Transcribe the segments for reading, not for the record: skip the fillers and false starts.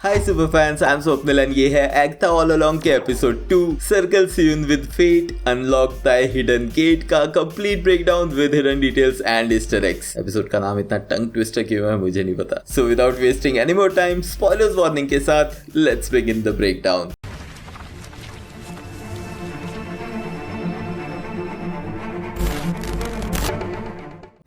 Hi super fans, I am Swapnil and ये है Agatha All Along के episode 2 circle sewn with fate unlock the hidden gate का complete breakdown with hidden details and Easter eggs. Episode का नाम इतना tongue twister क्यों है मुझे नहीं पता। So without wasting any more time, spoilers warning के साथ let's begin the breakdown.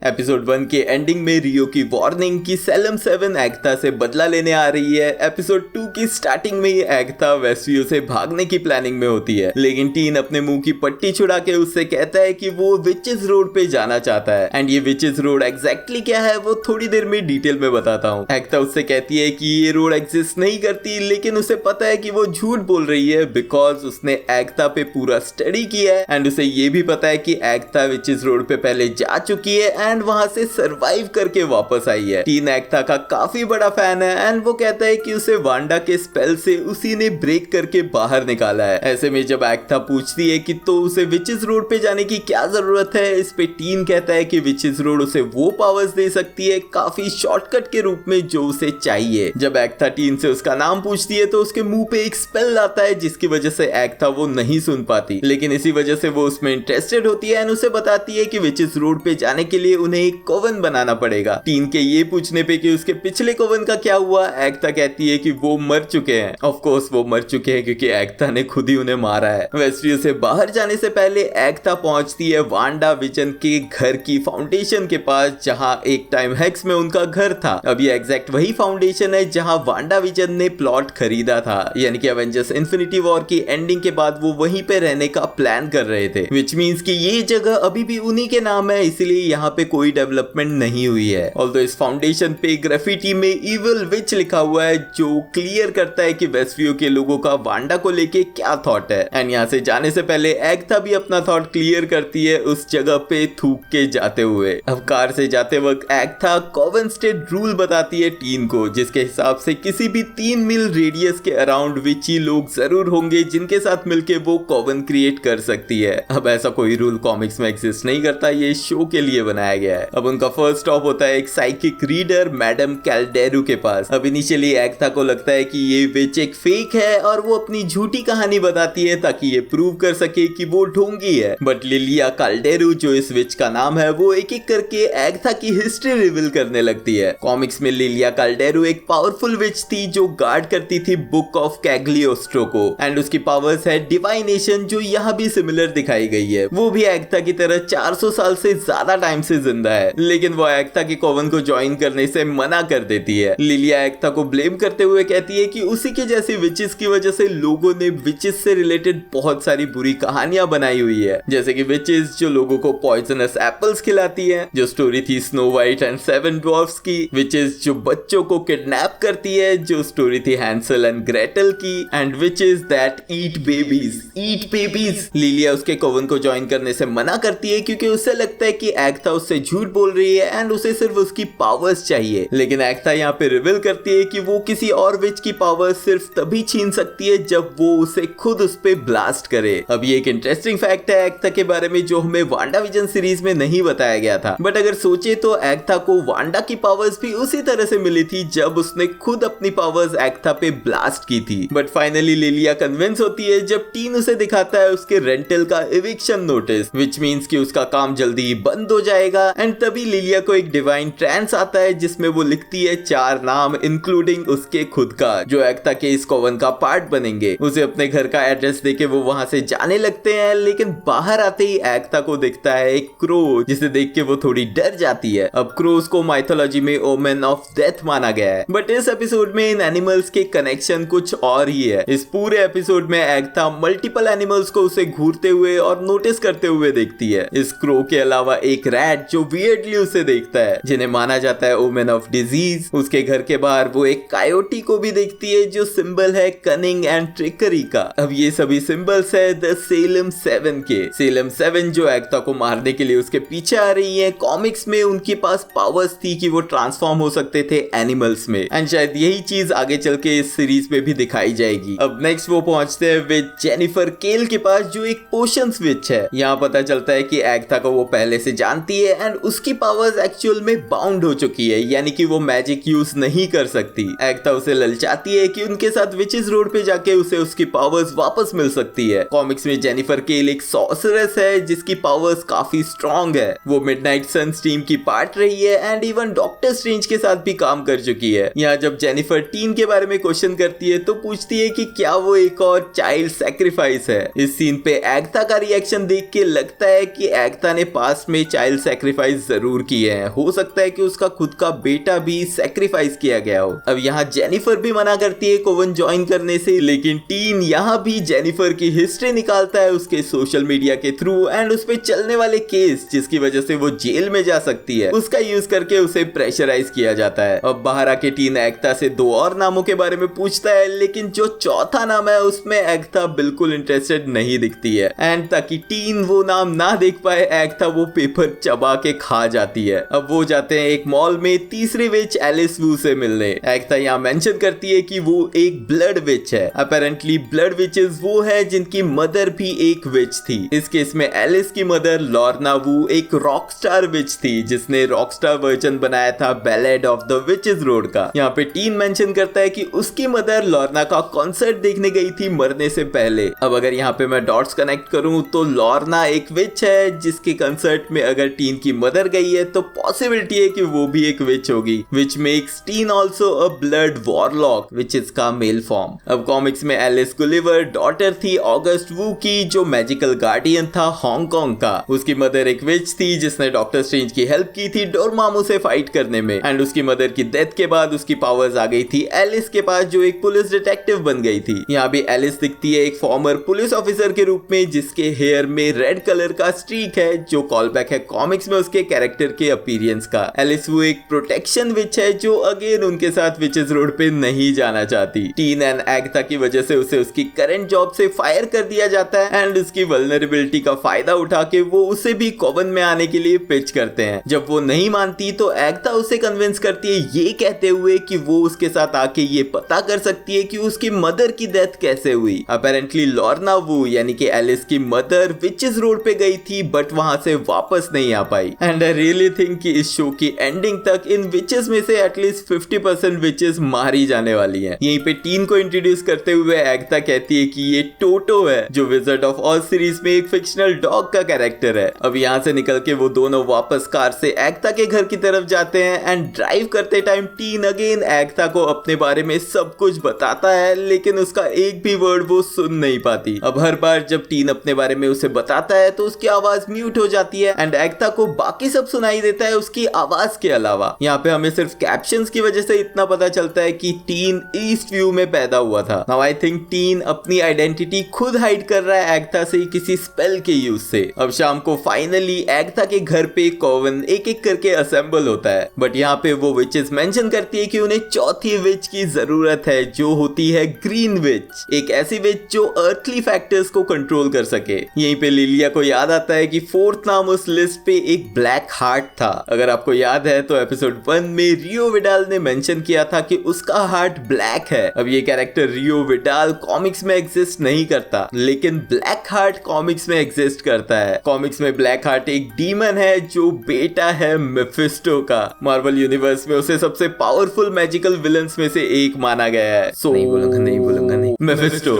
Episode 1 के एंडिंग में रियो की वार्निंग कि सेलम 7 एग्था से बदला लेने आ रही है। एपिसोड 2 की स्टार्टिंग में ही एग्था वेस्टव्यू से भागने की प्लानिंग में होती है, लेकिन टीन अपने मुंह की पट्टी छुड़ा के उससे कहता है कि वो विचेस रोड पे जाना चाहता है। एंड ये विचेस रोड एग्जैक्टली क्या है वो थोड़ी देर में डिटेल में बताता हूँ। एग्था उससे कहती है कि ये रोड एग्जिस्ट नहीं करती, लेकिन उसे पता है कि वो झूठ बोल रही है बिकॉज उसने एग्था पे पूरा स्टडी किया है एंड उसे ये भी पता है कि एग्था विचेस रोड पे पहले जा चुकी है एंड वहां से सरवाइव करके वापस आई है। टीन एग्था का काफी बड़ा फैन है एंड वो कहता है कि उसे वांडा के स्पेल से उसी ने ब्रेक करके बाहर निकाला है। ऐसे में जब एग्था पूछती है कि तो उसे विचेस रोड पे जाने की क्या जरूरत है, इस पे टीन कहता है कि विचेस रोड उसे वो पावर्स दे सकती है काफी शॉर्टकट के रूप में जो उसे चाहिए। जब एग्था टीन से उसका नाम पूछती है तो उसके मुंह पे एक स्पेल आता है जिसकी वजह से एग्था वो नहीं सुन पाती, लेकिन इसी वजह से वो उसमें इंटरेस्टेड होती है एंड उसे बताती है कि विचेस रोड पे जाने के लिए उन्हें एक कोवन बनाना पड़ेगा। टीन के ये पूछने पे कि उसके पिछले कोवन का क्या हुआ, एग्था कहती है कि वो मर चुके हैं। ऑफ कोर्स वो मर चुके हैं क्योंकि एग्था ने खुद ही उन्हें मारा है। वेस्टव्यू से बाहर जाने से पहले एग्था पहुंचती है वांडा विजन के घर की फाउंडेशन के पास, जहां एक टाइम हेक्स में उनका घर था। अब ये एग्जैक्ट वही फाउंडेशन है जहां वांडा विजन ने प्लॉट खरीदा था, यानी कि एवेंजर्स इन्फिनिटी वॉर की एंडिंग के बाद वो वहीं पे रहने का प्लान कर रहे थे, विच मींस कि ये जगह अभी भी उन्हीं के नाम है, इसलिए यहाँ पे कोई डेवलपमेंट नहीं हुई है। ऑल्दो इस फाउंडेशन पे ग्राफिटी में इविल विच लिखा हुआ है जो क्लियर करता है कि वेस्टव्यू के लोगों का वांडा को लेके क्या थॉट है। एंड यहाँ से जाने से पहले एग्था भी अपना थॉट क्लियर करती है उस जगह पे थूक के जाते हुए। अब कार से जाते वक्त एग्था कोवन स्टेट रूल बताती है टीन को, जिसके हिसाब से किसी भी 3 मील रेडियस के अराउंड विची लोग जरूर होंगे जिनके साथ मिलके वो कोवन क्रिएट कर सकती है। अब ऐसा कोई रूल कॉमिक्स में एग्जिस्ट नहीं करता, ये शो के लिए बनाया गया है। अब उनका फर्स्ट स्टॉप होता है एक साइकिक रीडर मैडम कैल्डेरू के पास। अब इनिशियली एग्था को लगता है कि ये विच एक फेक है और वो अपनी झूठी कहानी बताती है ताकि ये प्रूव कर सके कि वो ढोंगी है, बट लिलिया कैल्डेरू जो इस विच का नाम है वो एक एक करके एग्था की हिस्ट्री रिवील करने लगती है। कॉमिक्स में लिलिया कैल्डेरू एक पावरफुल विच थी जो गार्ड करती थी बुक ऑफ कैग्लियोस्ट्रो को एंड उसकी पावर्स है डिवाइनेशन जो यहाँ भी सिमिलर दिखाई गई है। वो भी एग्था की तरह 400 साल से ज्यादा टाइम से जिंदा है, लेकिन वो एग्था के कोवन को ज्वाइन करने से मना कर देती है। लिलिया एग्था को ब्लेम करते हुए कहती है कि उसी के जैसी विचेस की वजह से लोगों ने विचेस से रिलेटेड बहुत सारी बुरी कहानियां बनाई हुई है, जैसे कि विचेस जो लोगों को पॉइजनस एप्पल्स खिलाती है, जो स्टोरी थी स्नो वाइट एंड 7 ड्वार्फ्स की, विचेस जो बच्चों को किडनैप करती है, जो स्टोरी थी हैंसल एंड ग्रेटल की, and witches that eat babies. Lilia उसके कोवन को ज्वाइन करने से मना करती है क्योंकि उसे लगता है कि एग्था उससे झूठ बोल रही है एंड उसे सिर्फ उसकी पावर्स चाहिए, लेकिन एग्था यहाँ पे रिवील करती है कि वो किसी और विच की पावर्स सिर्फ तभी छीन सकती है जब वो उसे खुद उस पे ब्लास्ट करे। अब ये एक इंटरेस्टिंग फैक्ट है एग्था के बारे में जो हमें वांडा विजन सीरीज में नहीं बताया गया था, बट अगर सोचे तो एग्था को वांडा की पावर्स भी उसी तरह से मिली थी जब उसने खुद अपनी पावर्स एग्था पे ब्लास्ट की थी। बट फाइनली लिलिया कन्विंस होती है जब टीन उसे दिखाता है उसके रेंटल का एविक्शन नोटिस, विच मीन्स कि उसका काम जल्दी बंद हो जाएगा। एंड तभी लिलिया को एक डिवाइन ट्रांस आता है जिसमें वो लिखती है 4 नाम इंक्लूडिंग उसके खुद का, जो एग्था के इस कोवन का पार्ट बनेंगे। उसे अपने घर का एड्रेस देके वो वहां से जाने लगते हैं, लेकिन बाहर आते ही एग्था को दिखता है एक क्रो जिसे देख के वो थोड़ी डर जाती है। अब क्रोज को माइथोलॉजी में ओमेन ऑफ डेथ माना गया है, बट इस एपिसोड में इन एनिमल्स के कनेक्शन कुछ और ही है। इस पूरे एपिसोड में एग्था मल्टीपल एनिमल्स को उसे घूरते हुए और नोटिस करते हुए देखती है। इस क्रो के अलावा एक रैट जो वियर्डली उसे देखता है, जिन्हें माना जाता है ओमेन ऑफ डिजीज। उसके घर के बाहर वो एक कायोटी को भी देखती है जो सिंबल है कनिंग एंड ट्रिकरी का। अब ये सभी सिंबल्स है द सेलम 7 के। सेलम 7 जो एग्था को मारने के लिए उसके पीछे आ रही है, कॉमिक्स में उनके पास पावर्स थी कि वो ट्रांसफॉर्म हो सकते थे एनिमल्स में, एंड शायद यही चीज आगे चल के इस सीरीज में भी दिखाई जाएगी। अब नेक्स्ट वो पहुंचते हैं विद जेनिफर केल के पास जो एक पोशंस विच है। यहाँ पता चलता है कि एग्था को वो पहले से जानती है एंड उसकी पावर्स एक्चुअल में बाउंड हो चुकी है, यानी कि वो मैजिक यूज नहीं कर सकती। एग्था उसे ललचाती है कि उनके साथ विचेस रोड पे जाके उसे उसकी पावर्स वापस मिल सकती है। कॉमिक्स में जेनिफर केल एक सॉर्सरेस है जिसकी पावर्स काफी स्ट्रॉन्ग है। वो मिडनाइट सन्स टीम की पार्ट रही है एंड इवन डॉक्टर स्ट्रेंज के साथ भी काम कर चुकी है। यहाँ जब जेनिफर टीन के बारे में क्वेश्चन करती है तो पूछती है कि क्या वो एक और चाइल्ड सैक्रिफाइस है। इस सीन पे एग्था का रिएक्शन देख के लगता है कि एग्था ने पास्ट में चाइल्ड सैक्रिफाइस जरूर किए हैं। हो सकता है कि उसका खुद का बेटा भी सैक्रिफाइस किया गया हो। अब यहाँ जेनिफर भी मना करती है कोवन ज्वाइन करने से, लेकिन टीन यहाँ भी जेनिफर की हिस्ट्री निकालता है उसके सोशल मीडिया के थ्रू एंड उस पे चलने वाले केस जिसकी वजह से वो जेल में जा सकती है, उसका यूज करके उसे प्रेशराइज किया जाता है। अब बाहर आके टीन एग्था से 2 और नामों के बारे में पूछता है, लेकिन जो चौथा नाम है उसमें एग्था बिल्कुल इंटरेस्टेड नहीं दिखती है एंड ताकि टीन वो नाम ना देख पाए एग्था वो पेपर चबा के खा जाती है। अब वो जाते हैं एक मॉल में तीसरी विच एलिस वू से मिलने। एग्था यहाँ मेंशन करती है कि वो एक ब्लड विच है। अपेरेंटली ब्लड विचेस वो है जिनकी मदर भी एक विच थी। इस केस में एलिस की मदर लॉर्ना वू एक रॉकस्टार विच थी जिसने रॉकस्टार वर्जन बनाया था ballad of the witches road का। यहाँ पे टीन मेंशन करता है कि उसकी मदर लॉर्ना का कॉन्सर्ट देखने गई थी मरने से पहले। अब अगर यहाँ पे मैं डॉट्स कनेक्ट करूं तो लॉर्ना एक विच है जिसके कंसर्ट में अगर टीन की मदर गई है तो पॉसिबिलिटी है कि वो भी एक विच होगी, which makes tin also a blood warlock which is का मेल फॉर्म। अब कॉमिक्स में एलिस गुलिवर डॉटर थी ऑगस्ट वू की जो मैजिकल गार्डियन था हांगकांग का। उसकी मदर एक विच थी जिसने डॉक्टर स्ट्रेंज की हेल्प की थी डोरमामू से फाइट करने में एंड उसकी मदर की डेथ के बाद उसकी पावर्स आ गई थी एलिस के पास जो एक पुलिस डिटेक्टिव बन गई थी। यहाँ भी एलिस दिखती है एक फॉर्मर पुलिस ऑफिसर के रूप में जिसके हेयर में रेड कलर का स्ट्रीक है जो कॉल बैक है कॉमिक्स में उसके कैरेक्टर के अपीयरेंस का। एलिस वो एक प्रोटेक्शन विच है जो अगेन उनके साथ विचेस रोड पे नहीं जाना चाहती। टीन एंड एग्था की वजह से उसे उसकी करंट जॉब से फायर कर दिया जाता है एंड उसकी वल्नरेबिलिटी का फायदा उठा के वो उसे भी कोवन में आने के लिए पिच करते हैं। जब वो नहीं मानती तो एग्था उसे कन्विंस करती है ये कहते हुए कि वो उसके साथ आके ये पता कर सकती है कि उसकी मदर की डेथ कैसे हुई। अपेरेंटली लॉर्ना वू यानी कि एलिस की मदर विचेस रोड पे गई थी बट वहां से वापस नहीं आ पाई एंड आई रियली थिंक कि इस शो की एंडिंग तक इन विचेस में से एटलीस्ट 50% विचेस मारी जाने वाली हैं। यहीं पे टीन को इंट्रोड्यूस करते हुए एग्था कहती है कि ये टोटो है जो विज़र्ड ऑफ ऑज सीरीज में एक फिक्शनल डॉग का कैरेक्टर है। अब यहाँ से निकल के वो दोनों वापस कार से एग्था के घर की तरफ जाते हैं एंड ड्राइव करते टाइम टीन अगेन एग्था को अपने बारे में सब कुछ बताता है लेकिन उसका एक भी वर्ड वो सुन नहीं पाती। अब हर बार जब टीन अपने बारे में उसे बताता है तो उसकी आवाज म्यूट हो जाती है एंड एग्था को बाकी सब सुनाई देता है उसकी आवाज के अलावा। यहाँ पे हमें सिर्फ कैप्शंस की वजह से इतना पता चलता है कि टीन ईस्ट व्यू में पैदा हुआ था। नाउ आई थिंक टीन अपनी आइडेंटिटी खुद हाइड कर रहा है एग्था से किसी स्पेल के यूज से। अब शाम को फाइनली एग्था के घर पे कोवन एक एक करके असेंबल होता है बट यहाँ पे वो विचेस मेंशन करती है कि उन्हें चौथी विच की जरूरत है जो होती है ग्रीन विच, एक ऐसी विच जो अर्थली फैक्टर्स को कंट्रोल कर सके। यहीं पे लिलिया को याद आता है कि 4th नाम उस लिस्ट पे एक ब्लैक हार्ट था। अगर आपको याद है तो एपिसोड 1 में रियो विडाल ने मेंशन किया था कि उसका हार्ट ब्लैक है। अब ये कैरेक्टर रियो विडाल कॉमिक्स में एग्जिस्ट नहीं करता लेकिन ब्लैक हार्ट कॉमिक्स में एग्जिस्ट करता है। कॉमिक्स में ब्लैक हार्ट एक डीमन है जो बेटा है मेफिस्टो का। मार्वल यूनिवर्स में उसे सबसे पावरफुल मैजिकल विलन्स में से एक माना गया है। नहीं बोलूंगा मेफिस्टो।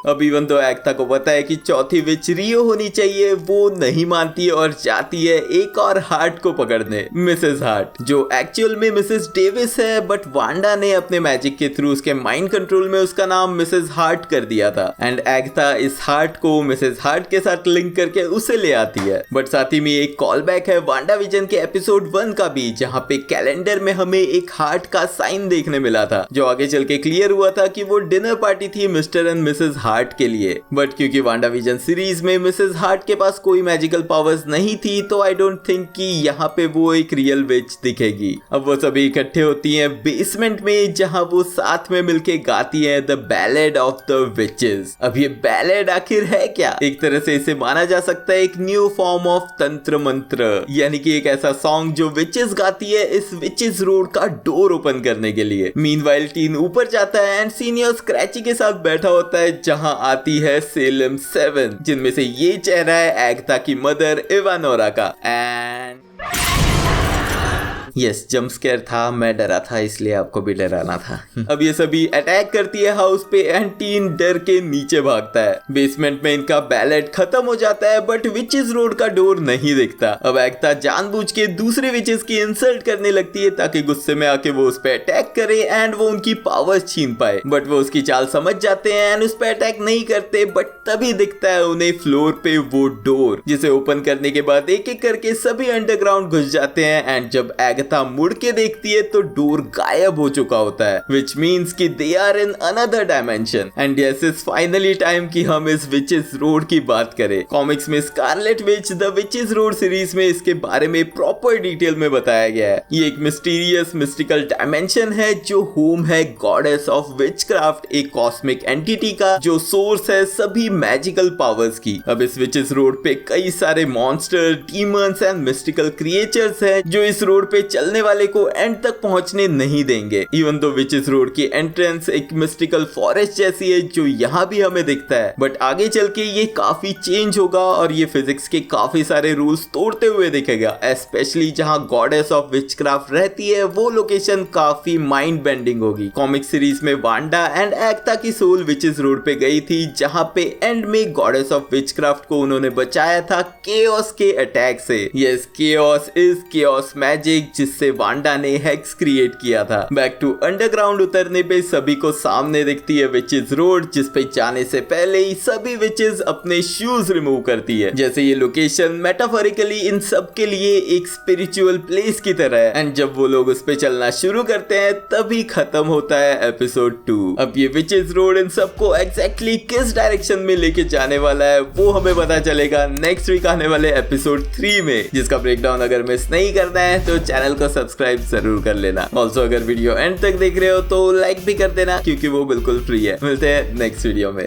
अब इवन तो एग्था को पता है कि चौथी विच रियो होनी चाहिए, वो नहीं मानती है और जाती है एक और हार्ट को पकड़ने, मिसेस हार्ट, जो एक्चुअल में मिसेस डेविस है बट वांडा ने अपने मैजिक के थ्रू उसके माइंड कंट्रोल में उसका नाम मिसेस हार्ट कर दिया था एंड एग्था इस हार्ट को मिसेस हार्ट के साथ लिंक करके उसे ले आती है। बट साथ ही में एक कॉल बैक है वांडा विजन के एपिसोड 1 का भी जहाँ पे कैलेंडर में हमें एक हार्ट का साइन देखने मिला था जो आगे चल के क्लियर हुआ था कि वो डिनर पार्टी थी मिस्टर एंड मिसेस हार्ट के लिए। बट क्योंकि वांडा विजन सीरीज में मिसेस हार्ट के पास कोई मैजिकल पावर्स नहीं थी तो आई डोंट थिंक कि यहाँ पे वो एक रियल विच दिखेगी। अब वो सभी इकट्ठे होती हैं बेसमेंट में जहाँ वो साथ में मिलके गाती हैं the ballad of the witches. अब ये बैलेड आखिर है क्या? एक तरह से इसे माना जा सकता है एक न्यू फॉर्म ऑफ तंत्र मंत्र, यानी कि एक ऐसा सॉन्ग जो विचेस गाती है इस विचेस रोड का डोर ओपन करने के लिए। मीनवाइल टीन ऊपर जाता है एंड सीनियर स्क्रैची के साथ बैठा होता है जहां आती है सेलम 7 जिनमें से ये चेहरा है एग्था की मदर इवानोरा का एंड यस, जंप स्केयर था, मैं डरा था, इसलिए आपको भी डराना था। अब ये सभी अटैक करती है हाउस पे एंड टीन डर के नीचे भागता है। बेसमेंट में इनका बैलेट खत्म हो जाता है बट विचेस रोड का डोर नहीं दिखता। अब एकता जानबूझ के दूसरे विचेस की इंसल्ट करने लगती है ताकि गुस्से में आके वो उस पे अटैक करे एंड वो उनकी पावर्स छीन पाए, बट वो उसकी चाल समझ जाते हैं एंड उस पे अटैक नहीं करते। बट तभी दिखता है उन्हें फ्लोर पे वो डोर, जिसे ओपन करने के बाद एक एक करके सभी अंडरग्राउंड घुस जाते हैं एंड जब एगाथा मुड़ के देखती है तो डोर गायब हो चुका होता है, विच मीन्स कि they are in another dimension. And yes, it's finally time कि हम इस विचेस रोड की बात करें। कॉमिक्स में Scarlet which the witches road series में इसके बारे में प्रॉपर डिटेल में बताया गया है। ये एक मिस्टीरियस मिस्टिकल डायमेंशन है जो होम है गॉडेस ऑफ विचक्राफ्ट, एक कॉस्मिक एंटिटी का जो सोर्स है सभी मैजिकल पावर्स की। अब इस विचेस रोड पे कई सारे monster, demons and mystical creatures हैं जो इस रोड पे चलने वाले को एंड तक पहुंचने नहीं देंगे। इवन दो विचेस रोड की एंट्रेंस एक मिस्टिकल फॉरेस्ट जैसी है जो यहाँ भी हमें दिखता है, बट आगे चल के ये काफी चेंज होगा और ये फिजिक्स के काफी सारे रूल्स तोड़ते हुए दिखेगा। स्पेशली जहाँ गॉडेस ऑफ विचक्राफ्ट रहती है वो लोकेशन काफी माइंड बेंडिंग होगी। कॉमिक सीरीज में वांडा एंड एकता की सोल विचेस रोड पे गई थी जहाँ पे एंड में गॉडेस ऑफ विचक्राफ्ट को उन्होंने बचाया था केओस के अटैक से। Yes, chaos is chaos magic जिससे वांडा ने हेक्स क्रिएट किया था। बैक टू अंडरग्राउंड उतरने पे सभी को सामने दिखती है विचेस रोड, जिस पे जाने से पहले ही सभी विचेस अपने शूज रिमूव करती है। जैसे ये लोकेशन मेटाफोरिकली इन सब के लिए एक स्पिरिचुअल प्लेस की तरह है एंड जब वो लोग उस पे चलना शुरू करते हैं तभी खत्म होता है एपिसोड 2। अब ये विचेस रोड इन सबको एग्जैक्टली किस डायरेक्शन में लेके जाने वाला है वो हमें पता चलेगा नेक्स्ट वीक आने वाले एपिसोड 3 में, जिसका ब्रेकडाउन अगर मिस नहीं करना है तो चैनल को सब्सक्राइब जरूर कर लेना। ऑल्सो अगर वीडियो एंड तक देख रहे हो तो लाइक भी कर देना क्योंकि वो बिल्कुल फ्री है। मिलते हैं नेक्स्ट वीडियो में।